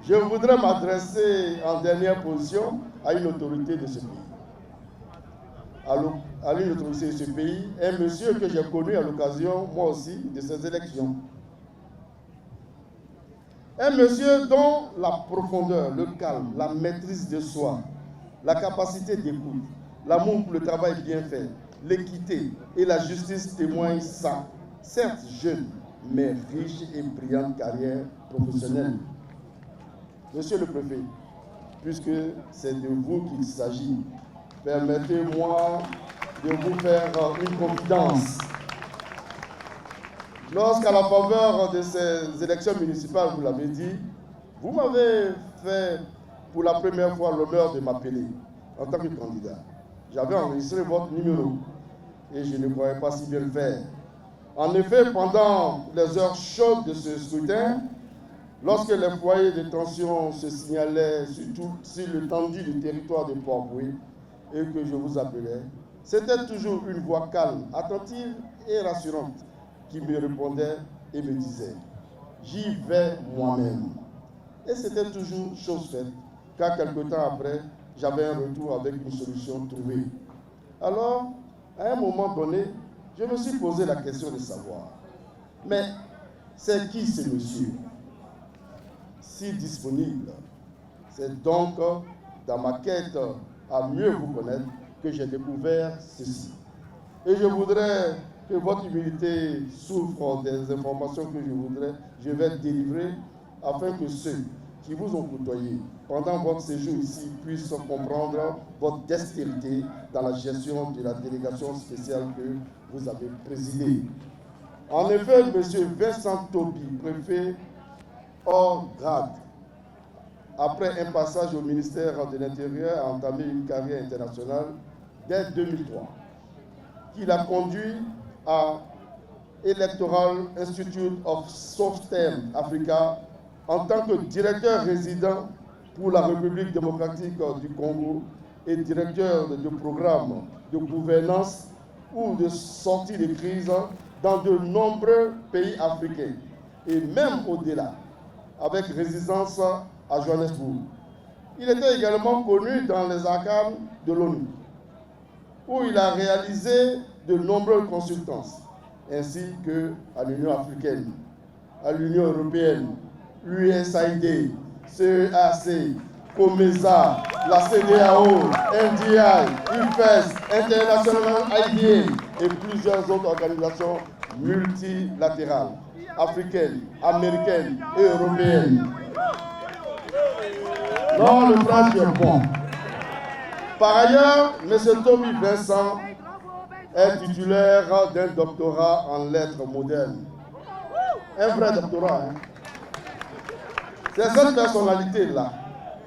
Je voudrais m'adresser en dernière position à une autorité de ce pays. À une autorité de ce pays, un monsieur que j'ai connu à l'occasion, moi aussi, de ces élections. Un monsieur dont la profondeur, le calme, la maîtrise de soi, la capacité d'écoute, l'amour pour le travail bien fait, l'équité et la justice témoignent sa, certes jeune, mais riche et brillante carrière professionnelle. Monsieur le préfet, puisque c'est de vous qu'il s'agit, permettez-moi de vous faire une confidence. Lorsqu'à la faveur de ces élections municipales, vous l'avez dit, vous m'avez fait pour la première fois l'honneur de m'appeler en tant que candidat. J'avais enregistré votre numéro et je ne croyais pas si bien le faire. En effet, pendant les heures chaudes de ce scrutin, lorsque les foyers de tension se signalaient sur l'étendue du territoire de Port-Bouët et que je vous appelais, c'était toujours une voix calme, attentive et rassurante qui me répondait et me disait « J'y vais moi-même ». Et c'était toujours chose faite, car quelque temps après, j'avais un retour avec une solution trouvée. Alors, à un moment donné, je me suis posé la question de savoir, mais c'est qui ce monsieur si disponible? C'est donc dans ma quête à mieux vous connaître que j'ai découvert ceci. Et je voudrais que votre humilité souffre des informations que je vais délivrer afin que ceux qui vous ont côtoyé pendant votre séjour ici puissent comprendre votre dextérité dans la gestion de la délégation spéciale que vous avez présidée. En effet, M. Vincent Toby, préfet hors grade, après un passage au ministère de l'Intérieur, a entamé une carrière internationale dès 2003, qui l'a conduit à Electoral Institute of Southern Africa en tant que directeur résident pour la République démocratique du Congo et directeur de programme de gouvernance ou de sortie de crise dans de nombreux pays africains et même au-delà, avec résidence à Johannesburg. Il était également connu dans les arcanes de l'ONU, où il a réalisé de nombreuses consultances, ainsi qu'à l'Union africaine, à l'Union européenne, l'USAID, CEAC, COMESA, la CEDEAO, NDI, IFES, International IDA et plusieurs autres organisations multilatérales, africaines, américaines et européennes. Non, le phrase est bon. Par ailleurs, M. Toby Vincent est titulaire d'un doctorat en lettres modernes. Un vrai doctorat. C'est cette personnalité-là,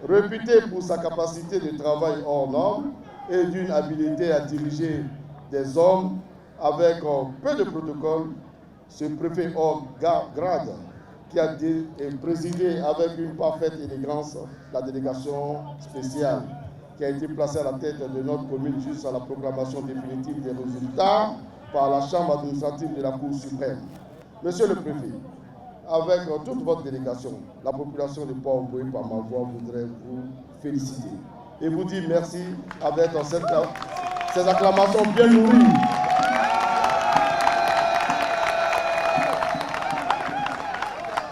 réputée pour sa capacité de travail hors norme et d'une habileté à diriger des hommes avec peu de protocole, ce préfet hors grade qui a présidé avec une parfaite élégance la délégation spéciale qui a été placée à la tête de notre commune jusqu'à la proclamation définitive des résultats par la Chambre administrative de la Cour suprême. Monsieur le préfet, avec toute votre délégation, la population de Port-Bouët, par ma voix, voudrait vous féliciter et vous dire merci avec ces acclamations bien nourries